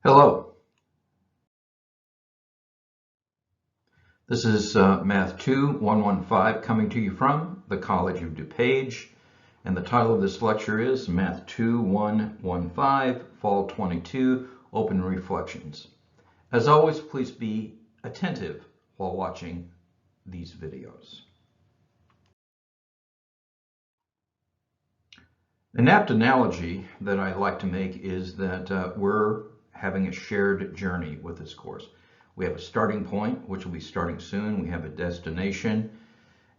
Hello, this is Math 2115 coming to you from the College of DuPage, and the title of this lecture is Math 2115 Fall 22 Open Reflections. As always, please be attentive while watching these videos. An apt analogy that I like to make is that we're having a shared journey with this course. We have a starting point, which will be starting soon. We have a destination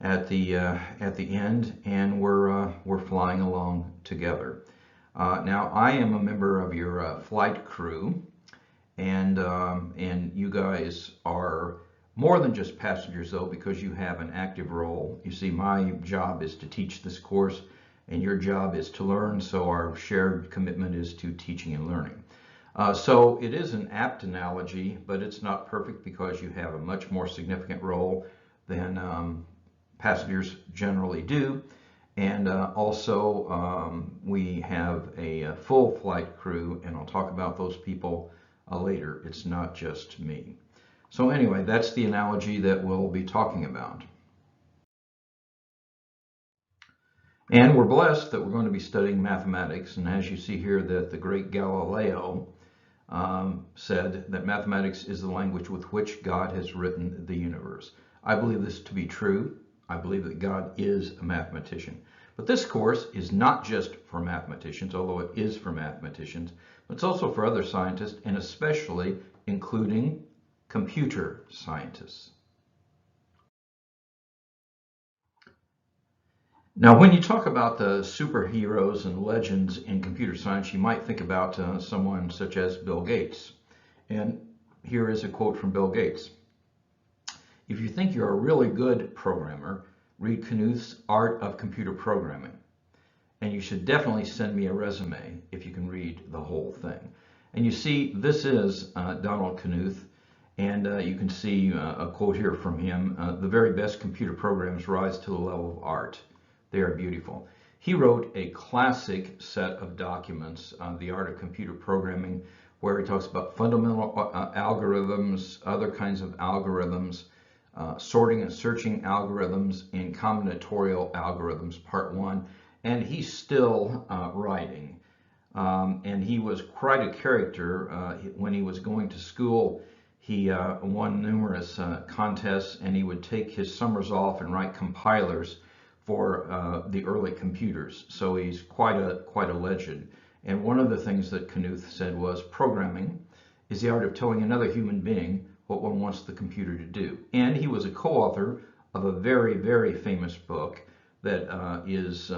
at the end, and we're flying along together. Now, I am a member of your flight crew, and you guys are more than just passengers, though, because you have an active role. You see, my job is to teach this course, and your job is to learn. So our shared commitment is to teaching and learning. So it is an apt analogy, but it's not perfect because you have a much more significant role than passengers generally do. And also we have a full flight crew, and I'll talk about those people later. It's not just me. So anyway, that's the analogy that we'll be talking about. And we're blessed that we're going to be studying mathematics. And as you see here, that the great Galileo said that mathematics is the language with which God has written the universe. I believe this to be true. I believe that God is a mathematician. But this course is not just for mathematicians, although it is for mathematicians, but it's also for other scientists, and especially including computer scientists. Now, when you talk about the superheroes and legends in computer science, you might think about someone such as Bill Gates. And here is a quote from Bill Gates. If you think you're a really good programmer, read Knuth's Art of Computer Programming. And you should definitely send me a resume if you can read the whole thing. And you see, this is Donald Knuth. And you can see a quote here from him. The very best computer programs rise to the level of art. They are beautiful. He wrote a classic set of documents on the art of computer programming, where he talks about fundamental algorithms, other kinds of algorithms, sorting and searching algorithms, and combinatorial algorithms, part 1. And he's still writing. And he was quite a character. When he was going to school, he won numerous contests, and he would take his summers off and write compilers for the early computers. So he's quite a legend. And one of the things that Knuth said was, programming is the art of telling another human being what one wants the computer to do. And he was a co-author of a very, very famous book that is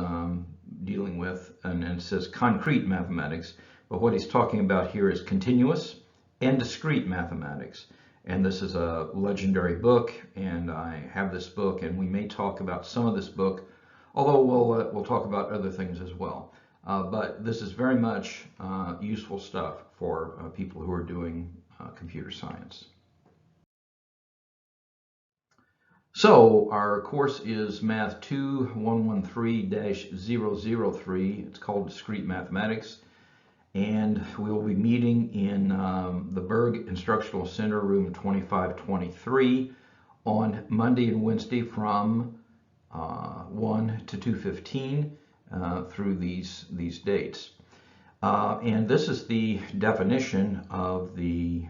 dealing with, and it says concrete mathematics, but what he's talking about here is continuous and discrete mathematics. And this is a legendary book, and I have this book, and we may talk about some of this book, although we'll talk about other things as well. But this is very much useful stuff for people who are doing computer science. So our course is Math 2113-003. It's called Discrete Mathematics. And we will be meeting in the Berg Instructional Center, room 2523, on Monday and Wednesday from 1 to 2:15 through these dates. And this is the definition of the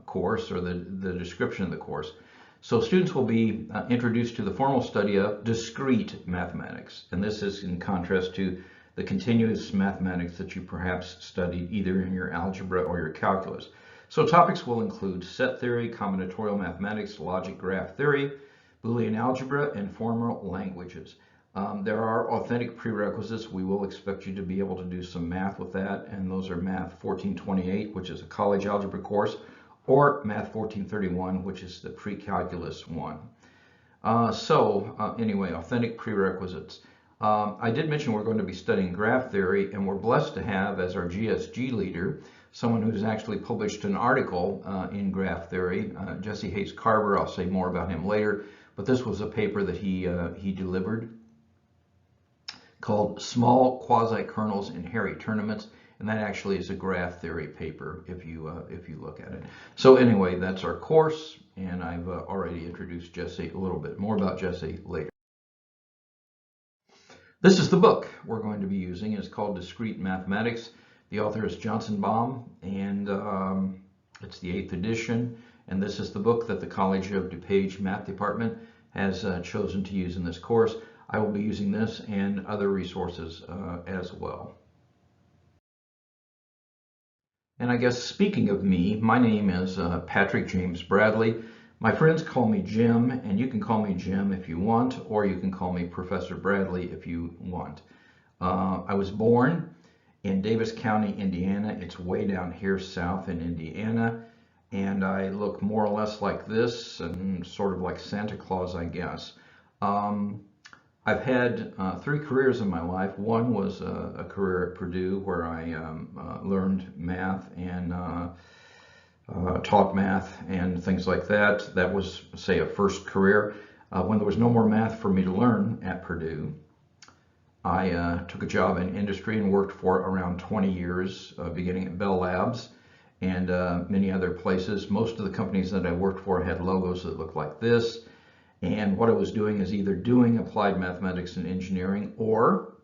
course, or the description of the course. So students will be introduced to the formal study of discrete mathematics. And this is in contrast to the continuous mathematics that you perhaps studied either in your algebra or your calculus. So topics will include set theory, combinatorial mathematics, logic graph theory, Boolean algebra, and formal languages. There are authentic prerequisites. We will expect you to be able to do some math with that, and those are Math 1428, which is a college algebra course, or Math 1431, which is the pre-calculus one. Anyway, authentic prerequisites. I did mention we're going to be studying graph theory, and we're blessed to have as our GSG leader someone who's actually published an article in graph theory, Jesse Hayes Carver. I'll say more about him later, but this was a paper that he delivered called Small Quasi-Kernels in Hairy Tournaments, And that actually is a graph theory paper if you look at it. So anyway, that's our course, and I've already introduced Jesse a little bit more about Jesse later. This is the book we're going to be using. It's called Discrete Mathematics. The author is Johnson Baum, and it's the 8th edition. And this is the book that the College of DuPage Math Department has chosen to use in this course. I will be using this and other resources as well. And I guess speaking of me, my name is Patrick James Bradley. My friends call me Jim, and you can call me Jim if you want, or you can call me Professor Bradley if you want. I was born in Davis County, Indiana. It's way down here south in Indiana. And I look more or less like this, and sort of like Santa Claus, I guess. I've had 3 careers in my life. One was a career at Purdue where I learned math and taught math and things like that. That was, say, a first career. When there was no more math for me to learn at Purdue, I took a job in industry and worked for around 20 years, beginning at Bell Labs and many other places. Most of the companies that I worked for had logos that looked like this. And what I was doing is either doing applied mathematics and engineering or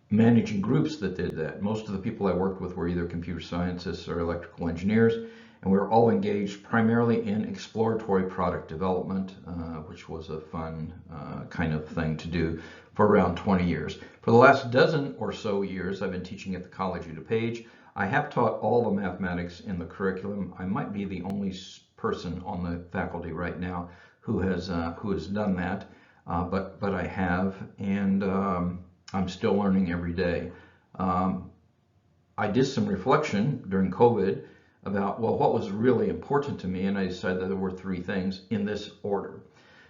managing groups that did that. Most of the people I worked with were either computer scientists or electrical engineers, and we were all engaged primarily in exploratory product development, which was a fun kind of thing to do for around 20 years. For the last dozen or so years, I've been teaching at the College of DuPage. I have taught all the mathematics in the curriculum. I might be the only person on the faculty right now who has done that, but I have, and I'm still learning every day. I did some reflection during COVID about, well, what was really important to me, and I decided that there were 3 things in this order.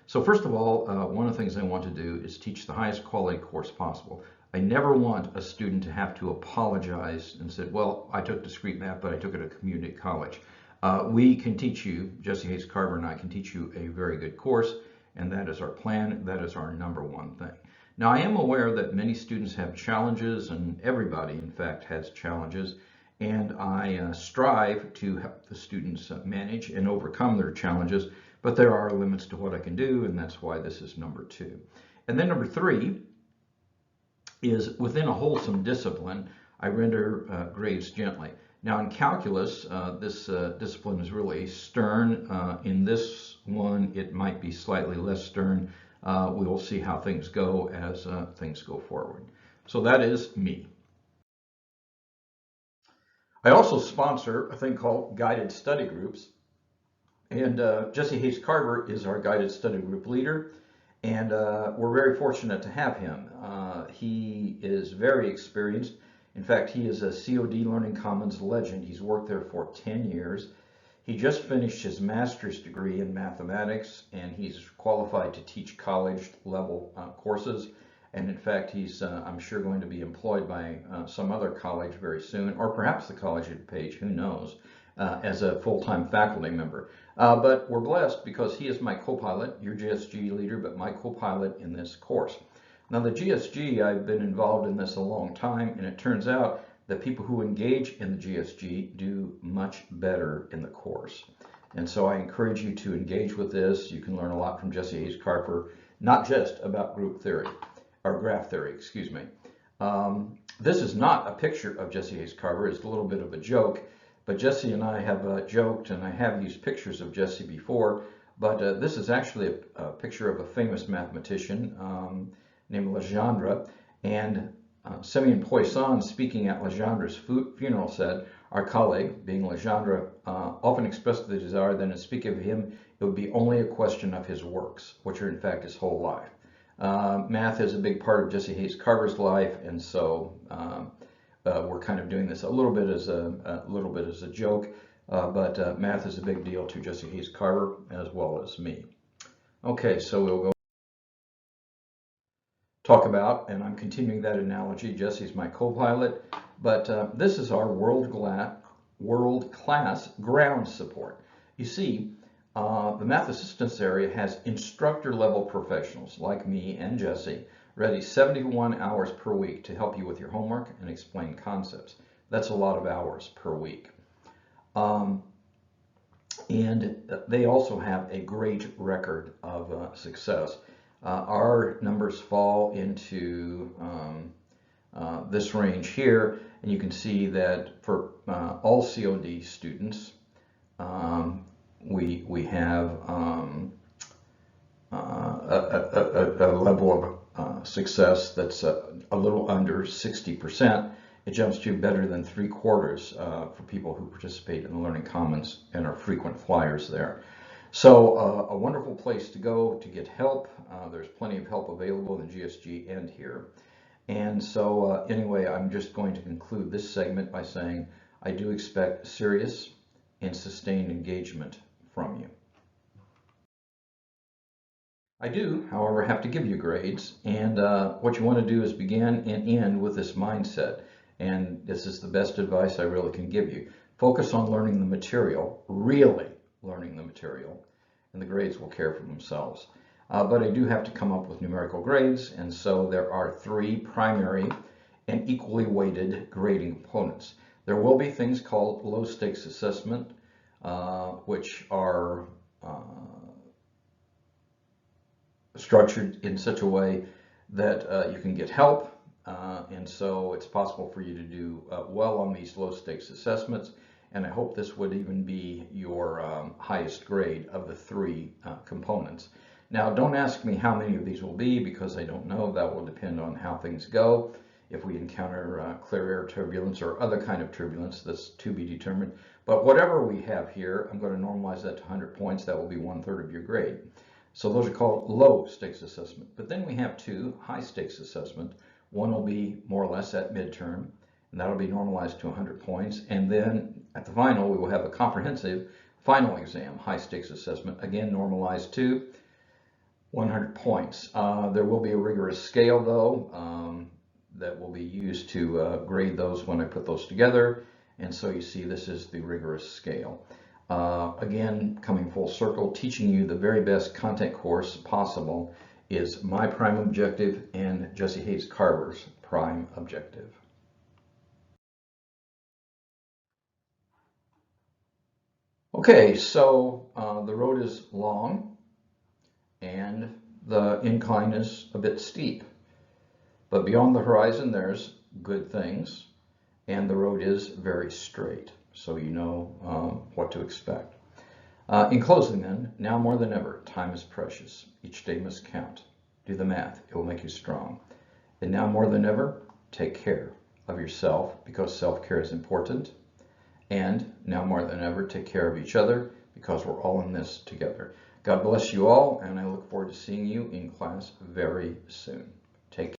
So first of all, one of the things I want to do is teach the highest quality course possible. I never want a student to have to apologize and say, well, I took discrete math, but I took it at a community college. We can teach you, Jesse Hayes Carver and I can teach you a very good course, and that is our plan. That is our #1 thing. Now, I am aware that many students have challenges, and everybody, in fact, has challenges, and I strive to help the students manage and overcome their challenges, but there are limits to what I can do, and that's why this is #2. And then #3 is within a wholesome discipline, I render grades gently. Now in calculus, this discipline is really stern. In this one, it might be slightly less stern. We will see how things go as things go forward. So that is me. I also sponsor a thing called guided study groups. And Jesse Hayes Carver is our guided study group leader. And we're very fortunate to have him. He is very experienced. In fact, he is a COD Learning Commons legend. He's worked there for 10 years. He just finished his master's degree in mathematics, and he's qualified to teach college level courses. And in fact, he's, I'm sure, going to be employed by some other college very soon, or perhaps the College of DuPage, who knows, as a full-time faculty member. But we're blessed because he is my co-pilot, your GSG leader, but my co-pilot in this course. Now the GSG, I've been involved in this a long time, and it turns out that people who engage in the GSG do much better in the course. And so I encourage you to engage with this. You can learn a lot from Jesse Hayes Carver, not just about group theory, or graph theory, excuse me. This is not a picture of Jesse Hayes Carver. It's a little bit of a joke, but Jesse and I have joked, and I have used pictures of Jesse before, but this is actually a picture of a famous mathematician named Legendre, and Simeon Poisson, speaking at Legendre's funeral, said, our colleague, being Legendre, often expressed the desire that in speaking of him, it would be only a question of his works, which are in fact his whole life. Math is a big part of Jesse Hayes Carver's life, and so we're kind of doing this a little bit as a joke, but math is a big deal to Jesse Hayes Carver as well as me. Okay, so we'll go talk about, and I'm continuing that analogy. Jesse's my co-pilot, but this is our world-class ground support. You see, the math assistance area has instructor-level professionals like me and Jesse ready 71 hours per week to help you with your homework and explain concepts. That's a lot of hours per week. And they also have a great record of success. Our numbers fall into this range here, and you can see that for all COD students, we have a level of success that's a little under 60%. It jumps to better than 3/4 for people who participate in the Learning Commons and are frequent flyers there. So a wonderful place to go to get help. There's plenty of help available in the GSG and here. And so anyway, I'm just going to conclude this segment by saying I do expect serious and sustained engagement from you. I do, however, have to give you grades, and what you want to do is begin and end with this mindset. And this is the best advice I really can give you. Focus on learning the material, really learning the material, and the grades will care for themselves. But I do have to come up with numerical grades, and so there are 3 primary and equally weighted grading components. There will be things called low stakes assessment, which are structured in such a way that you can get help. And so it's possible for you to do well on these low stakes assessments, and I hope this would even be your highest grade of the 3 components. Now, don't ask me how many of these will be, because I don't know. That will depend on how things go. If we encounter clear air turbulence or other kind of turbulence, that's to be determined. But whatever we have here, I'm going to normalize that to 100 points. That will be 1/3 of your grade. So those are called low stakes assessment. But then we have 2 high stakes assessment. One will be more or less at midterm, and that'll be normalized to 100 points. And then at the final, we will have a comprehensive final exam, high stakes assessment, again normalized to 100 points. There will be a rigorous scale, though, that will be used to grade those when I put those together. And so you see this is the rigorous scale. Again, coming full circle, teaching you the very best content course possible is my prime objective and Jesse Hayes Carver's prime objective. Okay, so the road is long and the incline is a bit steep, but beyond the horizon there's good things, and the road is very straight, so you know what to expect. In closing then, now more than ever, time is precious. Each day must count. Do the math, it will make you strong. And now more than ever, take care of yourself, because self-care is important. And now more than ever, take care of each other, because we're all in this together. God bless you all, and I look forward to seeing you in class very soon.